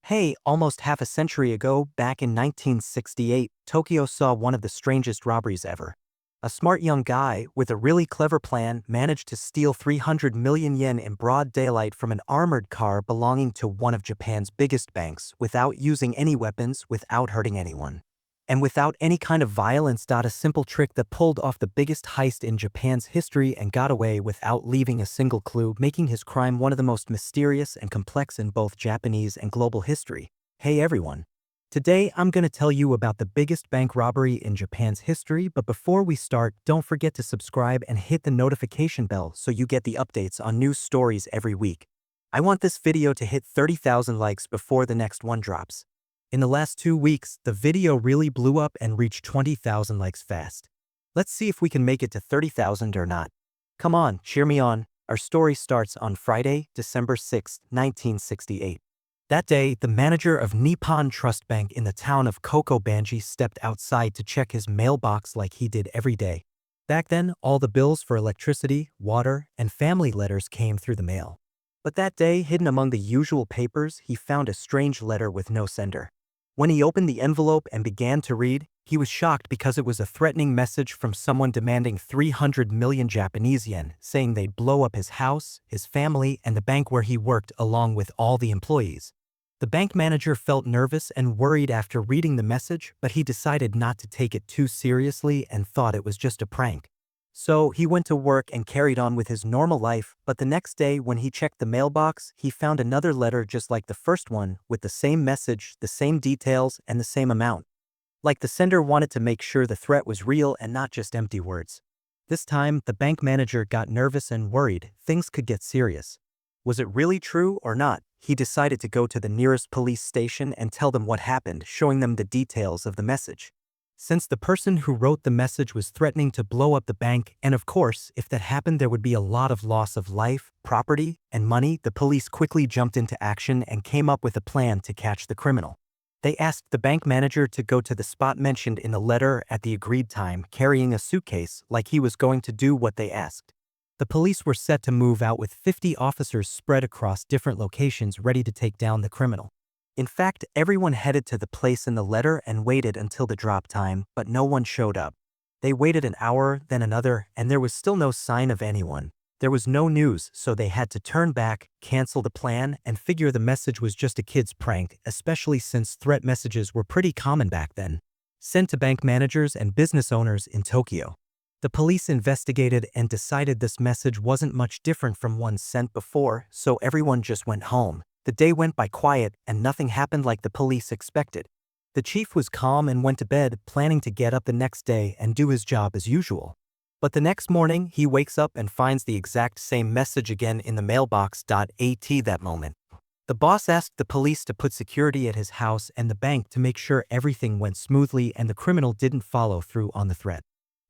Hey, almost half a century ago, back in 1968, Tokyo saw one of the strangest robberies ever. A smart young guy, with a really clever plan, managed to steal 300 million yen in broad daylight from an armored car belonging to one of Japan's biggest banks, without using any weapons, without hurting anyone. And without any kind of violence. A simple trick that pulled off the biggest heist in Japan's history and got away without leaving a single clue, making his crime one of the most mysterious and complex in both Japanese and global history. Hey everyone. Today I'm going to tell you about the biggest bank robbery in Japan's history, but before we start, don't forget to subscribe and hit the notification bell so you get the updates on new stories every week. I want this video to hit 30,000 likes before the next one drops. In the last 2 weeks, the video really blew up and reached 20,000 likes fast. Let's see if we can make it to 30,000 or not. Come on, cheer me on. Our story starts on Friday, December 6, 1968. That day, the manager of Nippon Trust Bank in the town of Kokobanji stepped outside to check his mailbox like he did every day. Back then, all the bills for electricity, water, and family letters came through the mail. But that day, hidden among the usual papers, he found a strange letter with no sender. When he opened the envelope and began to read, he was shocked because it was a threatening message from someone demanding 300 million Japanese yen, saying they'd blow up his house, his family, and the bank where he worked along with all the employees. The bank manager felt nervous and worried after reading the message, but he decided not to take it too seriously and thought it was just a prank. So he went to work and carried on with his normal life, but the next day when he checked the mailbox, he found another letter just like the first one, with the same message, the same details, and the same amount. Like the sender wanted to make sure the threat was real and not just empty words. This time, the bank manager got nervous and worried things could get serious. Was it really true or not? He decided to go to the nearest police station and tell them what happened, showing them the details of the message. Since the person who wrote the message was threatening to blow up the bank, and of course, if that happened there would be a lot of loss of life, property, and money, the police quickly jumped into action and came up with a plan to catch the criminal. They asked the bank manager to go to the spot mentioned in the letter at the agreed time, carrying a suitcase, like he was going to do what they asked. The police were set to move out with 50 officers spread across different locations ready to take down the criminal. In fact, everyone headed to the place in the letter and waited until the drop time, but no one showed up. They waited an hour, then another, and there was still no sign of anyone. There was no news, so they had to turn back, cancel the plan, and figure the message was just a kid's prank, especially since threat messages were pretty common back then. Sent to bank managers and business owners in Tokyo. The police investigated and decided this message wasn't much different from one sent before, so everyone just went home. The day went by quiet, and nothing happened like the police expected. The chief was calm and went to bed, planning to get up the next day and do his job as usual. But the next morning, he wakes up and finds the exact same message again in the mailbox. At that moment, the boss asked the police to put security at his house and the bank to make sure everything went smoothly and the criminal didn't follow through on the threat.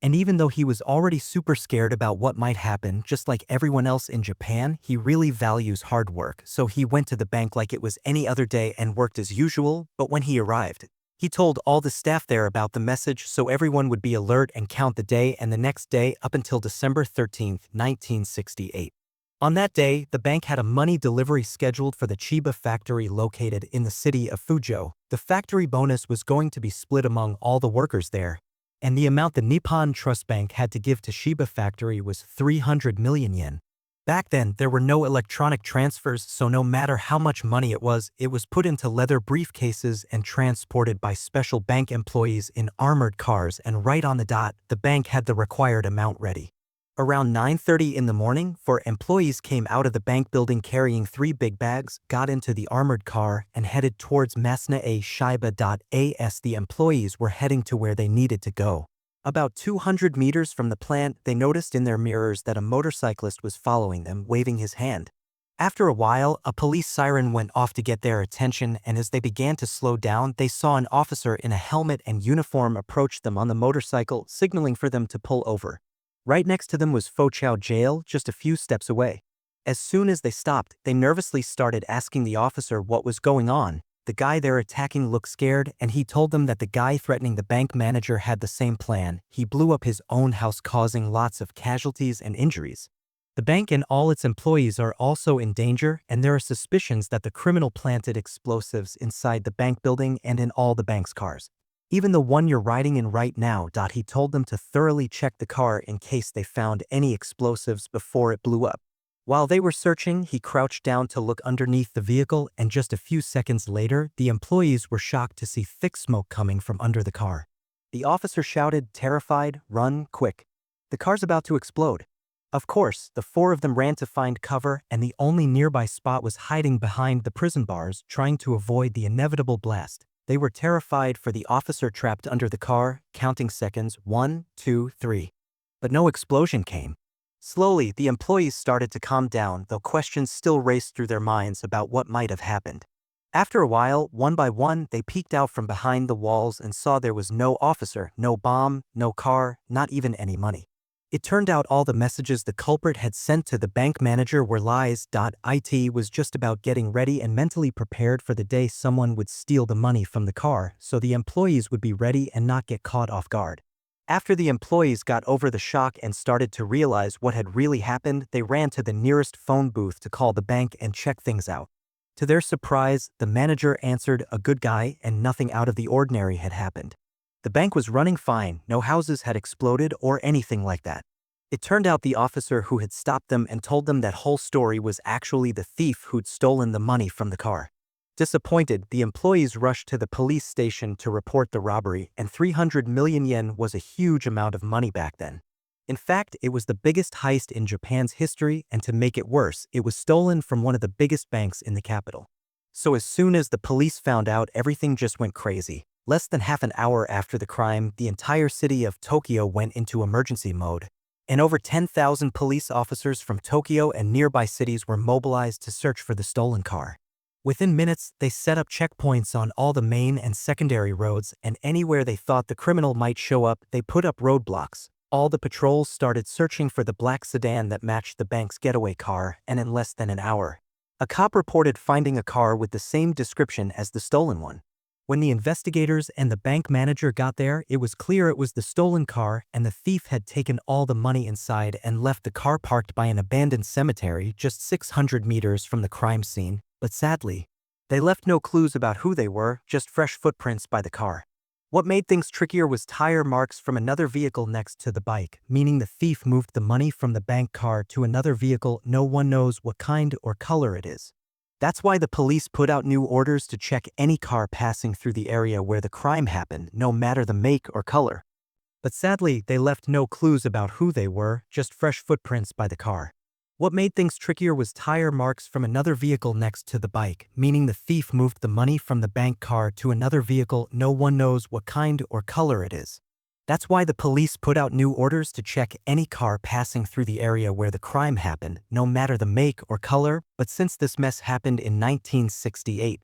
And even though he was already super scared about what might happen, just like everyone else in Japan, he really values hard work, so he went to the bank like it was any other day and worked as usual. But when he arrived, he told all the staff there about the message so everyone would be alert and count the day and the next day up until December 13, 1968. On that day, the bank had a money delivery scheduled for the Chiba factory located in the city of Fuzhou. The factory bonus was going to be split among all the workers there, and the amount the Nippon Trust Bank had to give to Shiba Factory was 300 million yen. Back then, there were no electronic transfers, so no matter how much money it was put into leather briefcases and transported by special bank employees in armored cars, and right on the dot, the bank had the required amount ready. Around 9:30 in the morning, 4 employees came out of the bank building carrying 3 big bags, got into the armored car, and headed towards Masna-A Shiba. As the employees were heading to where they needed to go. About 200 meters from the plant, they noticed in their mirrors that a motorcyclist was following them, waving his hand. After a while, a police siren went off to get their attention, and as they began to slow down, they saw an officer in a helmet and uniform approach them on the motorcycle, signaling for them to pull over. Right next to them was Fuzhou Jail, just a few steps away. As soon as they stopped, they nervously started asking the officer what was going on. The guy they're attacking looked scared, and he told them that the guy threatening the bank manager had the same plan. He blew up his own house, causing lots of casualties and injuries. The bank and all its employees are also in danger, and there are suspicions that the criminal planted explosives inside the bank building and in all the bank's cars. Even the one you're riding in right now. He told them to thoroughly check the car in case they found any explosives before it blew up. While they were searching, he crouched down to look underneath the vehicle, and just a few seconds later, the employees were shocked to see thick smoke coming from under the car. The officer shouted, terrified, "Run, quick. The car's about to explode." Of course, the four of them ran to find cover, and the only nearby spot was hiding behind the prison bars, trying to avoid the inevitable blast. They were terrified for the officer trapped under the car, counting seconds, 1, 2, 3. But no explosion came. Slowly, the employees started to calm down, though questions still raced through their minds about what might have happened. After a while, one by one, they peeked out from behind the walls and saw there was no officer, no bomb, no car, not even any money. It turned out all the messages the culprit had sent to the bank manager were lies. It was just about getting ready and mentally prepared for the day someone would steal the money from the car, so the employees would be ready and not get caught off guard. After the employees got over the shock and started to realize what had really happened, they ran to the nearest phone booth to call the bank and check things out. To their surprise, the manager answered, a good guy, and nothing out of the ordinary had happened. The bank was running fine, no houses had exploded or anything like that. It turned out the officer who had stopped them and told them that whole story was actually the thief who'd stolen the money from the car. Disappointed, the employees rushed to the police station to report the robbery, and 300 million yen was a huge amount of money back then. In fact, it was the biggest heist in Japan's history, and to make it worse, it was stolen from one of the biggest banks in the capital. So as soon as the police found out, everything just went crazy. Less than half an hour after the crime, the entire city of Tokyo went into emergency mode, and over 10,000 police officers from Tokyo and nearby cities were mobilized to search for the stolen car. Within minutes, they set up checkpoints on all the main and secondary roads, and anywhere they thought the criminal might show up, they put up roadblocks. All the patrols started searching for the black sedan that matched the bank's getaway car, and in less than an hour, a cop reported finding a car with the same description as the stolen one. When the investigators and the bank manager got there, it was clear it was the stolen car, and the thief had taken all the money inside and left the car parked by an abandoned cemetery just 600 meters from the crime scene. But sadly, they left no clues about who they were, just fresh footprints by the car. What made things trickier was tire marks from another vehicle next to the bike, meaning the thief moved the money from the bank car to another vehicle. No one knows what kind or color it is. That's why the police put out new orders to check any car passing through the area where the crime happened, no matter the make or color. But sadly, they left no clues about who they were, just fresh footprints by the car. What made things trickier was tire marks from another vehicle next to the bike, meaning the thief moved the money from the bank car to another vehicle. No one knows what kind or color it is. That's why the police put out new orders to check any car passing through the area where the crime happened, no matter the make or color. But since this mess happened in 1968,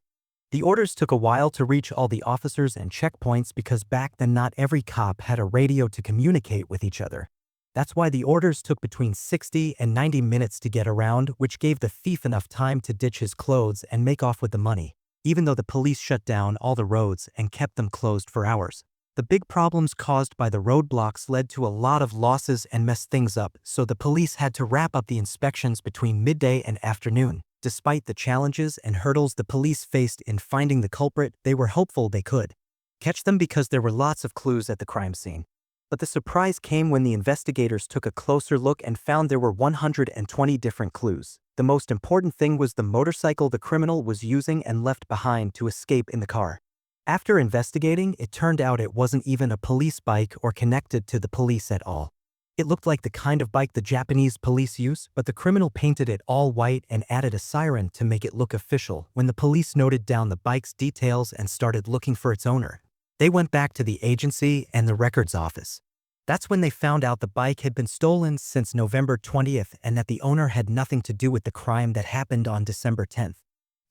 the orders took a while to reach all the officers and checkpoints because back then not every cop had a radio to communicate with each other. That's why the orders took between 60 and 90 minutes to get around, which gave the thief enough time to ditch his clothes and make off with the money, even though the police shut down all the roads and kept them closed for hours. The big problems caused by the roadblocks led to a lot of losses and messed things up, so the police had to wrap up the inspections between midday and afternoon. Despite the challenges and hurdles the police faced in finding the culprit, they were hopeful they could catch them because there were lots of clues at the crime scene. But the surprise came when the investigators took a closer look and found there were 120 different clues. The most important thing was the motorcycle the criminal was using and left behind to escape in the car. After investigating, it turned out it wasn't even a police bike or connected to the police at all. It looked like the kind of bike the Japanese police use, but the criminal painted it all white and added a siren to make it look official. When the police noted down the bike's details and started looking for its owner, they went back to the agency and the records office. That's when they found out the bike had been stolen since November 20th and that the owner had nothing to do with the crime that happened on December 10th.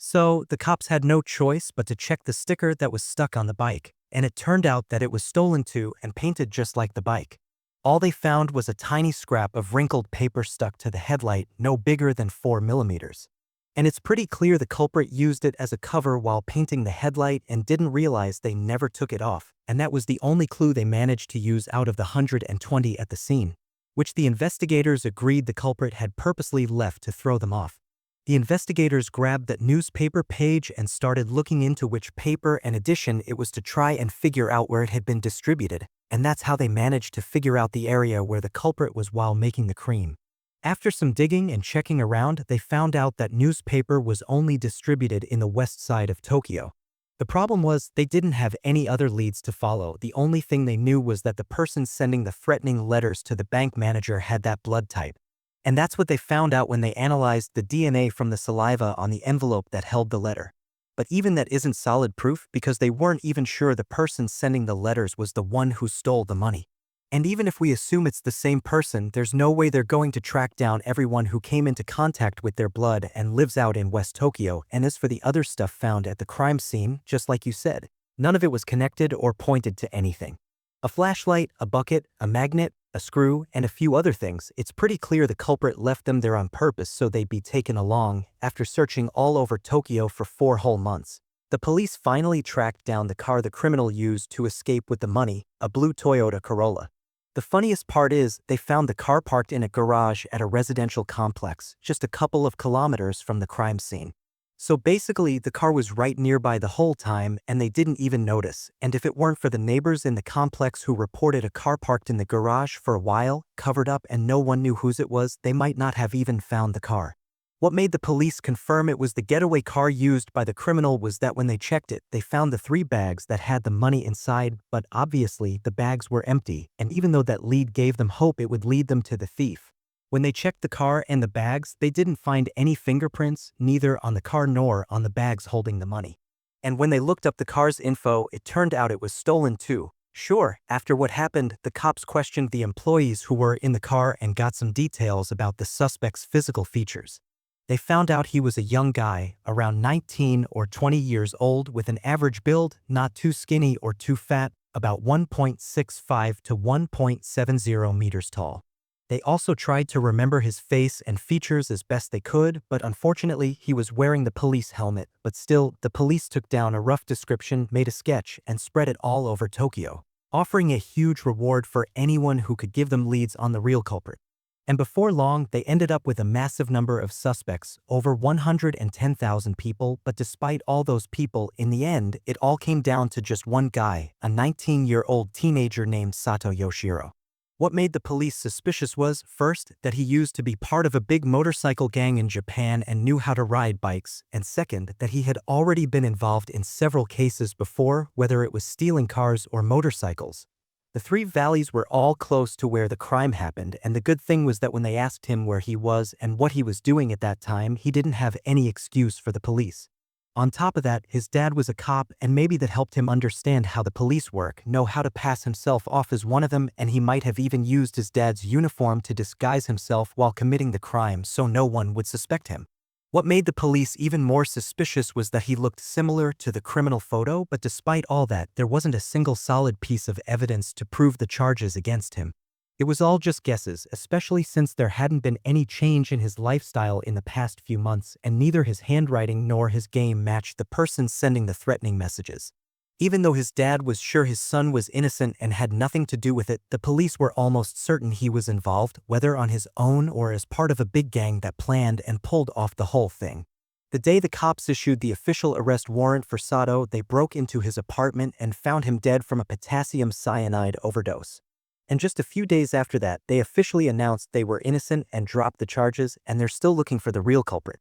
So, the cops had no choice but to check the sticker that was stuck on the bike, and it turned out that it was stolen too and painted just like the bike. All they found was a tiny scrap of wrinkled paper stuck to the headlight, no bigger than 4 millimeters. And it's pretty clear the culprit used it as a cover while painting the headlight and didn't realize they never took it off, and that was the only clue they managed to use out of the 120 at the scene. which the investigators agreed the culprit had purposely left to throw them off. The investigators grabbed that newspaper page and started looking into which paper and edition it was to try and figure out where it had been distributed, and that's how they managed to figure out the area where the culprit was while making the cream. After some digging and checking around, they found out that newspaper was only distributed in the west side of Tokyo. The problem was they didn't have any other leads to follow. The only thing they knew was that the person sending the threatening letters to the bank manager had that blood type. And that's what they found out when they analyzed the DNA from the saliva on the envelope that held the letter. But even that isn't solid proof because they weren't even sure the person sending the letters was the one who stole the money. And even if we assume it's the same person, there's no way they're going to track down everyone who came into contact with their blood and lives out in West Tokyo. And as for the other stuff found at the crime scene, just like you said, none of it was connected or pointed to anything. A flashlight, a bucket, a magnet, a screw, and a few other things. It's pretty clear the culprit left them there on purpose so they'd be taken along. After searching all over Tokyo for 4 whole months, the police finally tracked down the car the criminal used to escape with the money, a blue Toyota Corolla. The funniest part is, they found the car parked in a garage at a residential complex, just a couple of kilometers from the crime scene. So basically, the car was right nearby the whole time and they didn't even notice, and if it weren't for the neighbors in the complex who reported a car parked in the garage for a while, covered up and no one knew whose it was, they might not have even found the car. What made the police confirm it was the getaway car used by the criminal was that when they checked it, they found the 3 bags that had the money inside, but obviously the bags were empty, and even though that lead gave them hope it would lead them to the thief. When they checked the car and the bags, they didn't find any fingerprints, neither on the car nor on the bags holding the money. And when they looked up the car's info, it turned out it was stolen too. Sure, after what happened, the cops questioned the employees who were in the car and got some details about the suspect's physical features. They found out he was a young guy, around 19 or 20 years old, with an average build, not too skinny or too fat, about 1.65 to 1.70 meters tall. They also tried to remember his face and features as best they could, but unfortunately he was wearing the police helmet. But still, the police took down a rough description, made a sketch, and spread it all over Tokyo, offering a huge reward for anyone who could give them leads on the real culprit. And before long, they ended up with a massive number of suspects, over 110,000 people, but despite all those people, in the end, it all came down to just one guy, a 19-year-old teenager named Sato Yoshiro. What made the police suspicious was, first, that he used to be part of a big motorcycle gang in Japan and knew how to ride bikes, and second, that he had already been involved in several cases before, whether it was stealing cars or motorcycles. The 3 valleys were all close to where the crime happened, and the good thing was that when they asked him where he was and what he was doing at that time, he didn't have any excuse for the police. On top of that, his dad was a cop, and maybe that helped him understand how the police work, know how to pass himself off as one of them, and he might have even used his dad's uniform to disguise himself while committing the crime so no one would suspect him. What made the police even more suspicious was that he looked similar to the criminal photo, but despite all that, there wasn't a single solid piece of evidence to prove the charges against him. It was all just guesses, especially since there hadn't been any change in his lifestyle in the past few months, and neither his handwriting nor his game matched the person sending the threatening messages. Even though his dad was sure his son was innocent and had nothing to do with it, the police were almost certain he was involved, whether on his own or as part of a big gang that planned and pulled off the whole thing. The day the cops issued the official arrest warrant for Sato, they broke into his apartment and found him dead from a potassium cyanide overdose. And just a few days after that, they officially announced they were innocent and dropped the charges, and they're still looking for the real culprit.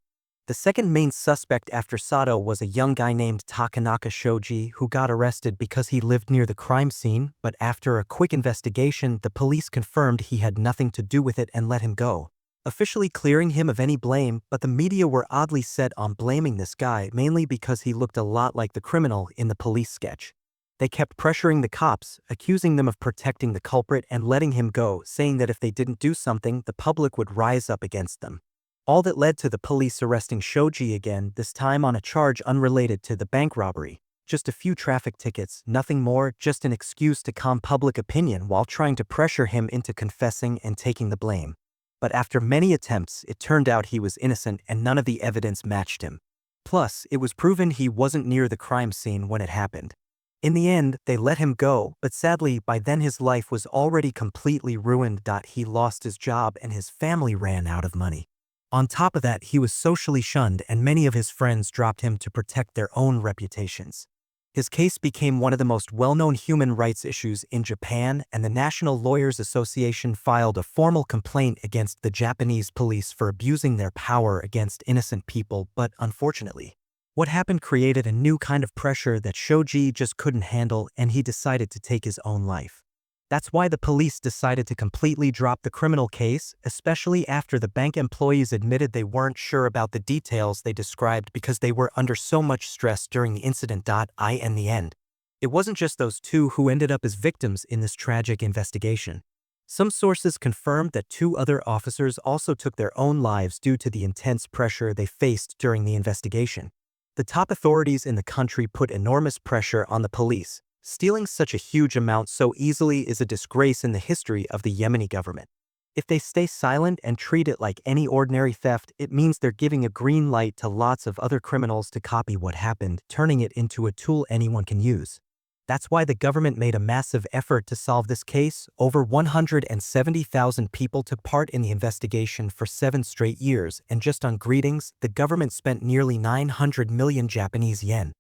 The second main suspect after Sato was a young guy named Takanaka Shoji who got arrested because he lived near the crime scene, but after a quick investigation, the police confirmed he had nothing to do with it and let him go, officially clearing him of any blame. But the media were oddly set on blaming this guy, mainly because he looked a lot like the criminal in the police sketch. They kept pressuring the cops, accusing them of protecting the culprit and letting him go, saying that if they didn't do something, the public would rise up against them. All that led to the police arresting Shoji again, this time on a charge unrelated to the bank robbery. Just a few traffic tickets, nothing more, just an excuse to calm public opinion while trying to pressure him into confessing and taking the blame. But after many attempts, it turned out he was innocent and none of the evidence matched him. Plus, it was proven he wasn't near the crime scene when it happened. In the end, they let him go, but sadly, by then his life was already completely ruined. He lost his job and his family ran out of money. On top of that, he was socially shunned and many of his friends dropped him to protect their own reputations. His case became one of the most well-known human rights issues in Japan, and the National Lawyers Association filed a formal complaint against the Japanese police for abusing their power against innocent people. But unfortunately, what happened created a new kind of pressure that Shoji just couldn't handle, and he decided to take his own life. That's why the police decided to completely drop the criminal case, especially after the bank employees admitted they weren't sure about the details they described because they were under so much stress during the incident. In the end, it wasn't just those two who ended up as victims in this tragic investigation. Some sources confirmed that two other officers also took their own lives due to the intense pressure they faced during the investigation. The top authorities in the country put enormous pressure on the police. Stealing such a huge amount so easily is a disgrace in the history of the Yemeni government. If they stay silent and treat it like any ordinary theft, it means they're giving a green light to lots of other criminals to copy what happened, turning it into a tool anyone can use. That's why the government made a massive effort to solve this case. Over 170,000 people took part in the investigation for 7 straight years, and just on greetings, the government spent nearly 900 million Japanese yen.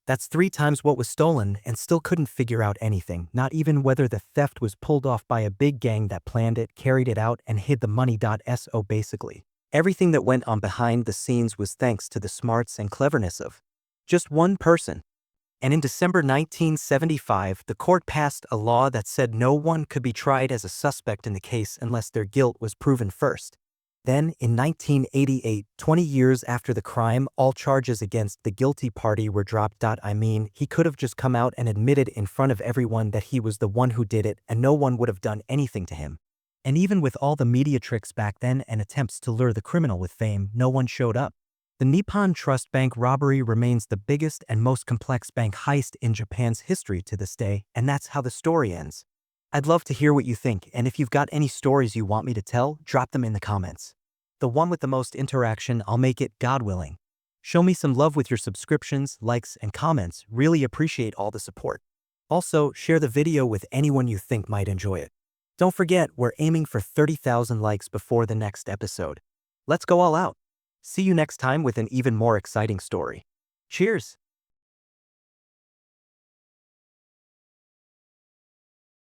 That's 3 times what was stolen, and still couldn't figure out anything, not even whether the theft was pulled off by a big gang that planned it, carried it out, and hid the money. So basically, everything that went on behind the scenes was thanks to the smarts and cleverness of just one person. And in December 1975, the court passed a law that said no one could be tried as a suspect in the case unless their guilt was proven first. Then, in 1988, 20 years after the crime, all charges against the guilty party were dropped. He could have just come out and admitted in front of everyone that he was the one who did it, and no one would have done anything to him. And even with all the media tricks back then and attempts to lure the criminal with fame, no one showed up. The Nippon Trust bank robbery remains the biggest and most complex bank heist in Japan's history to this day, and that's how the story ends. I'd love to hear what you think, and if you've got any stories you want me to tell, drop them in the comments. The one with the most interaction, I'll make it, God willing. Show me some love with your subscriptions, likes, and comments. Really appreciate all the support. Also, share the video with anyone you think might enjoy it. Don't forget, we're aiming for 30,000 likes before the next episode. Let's go all out. See you next time with an even more exciting story. Cheers!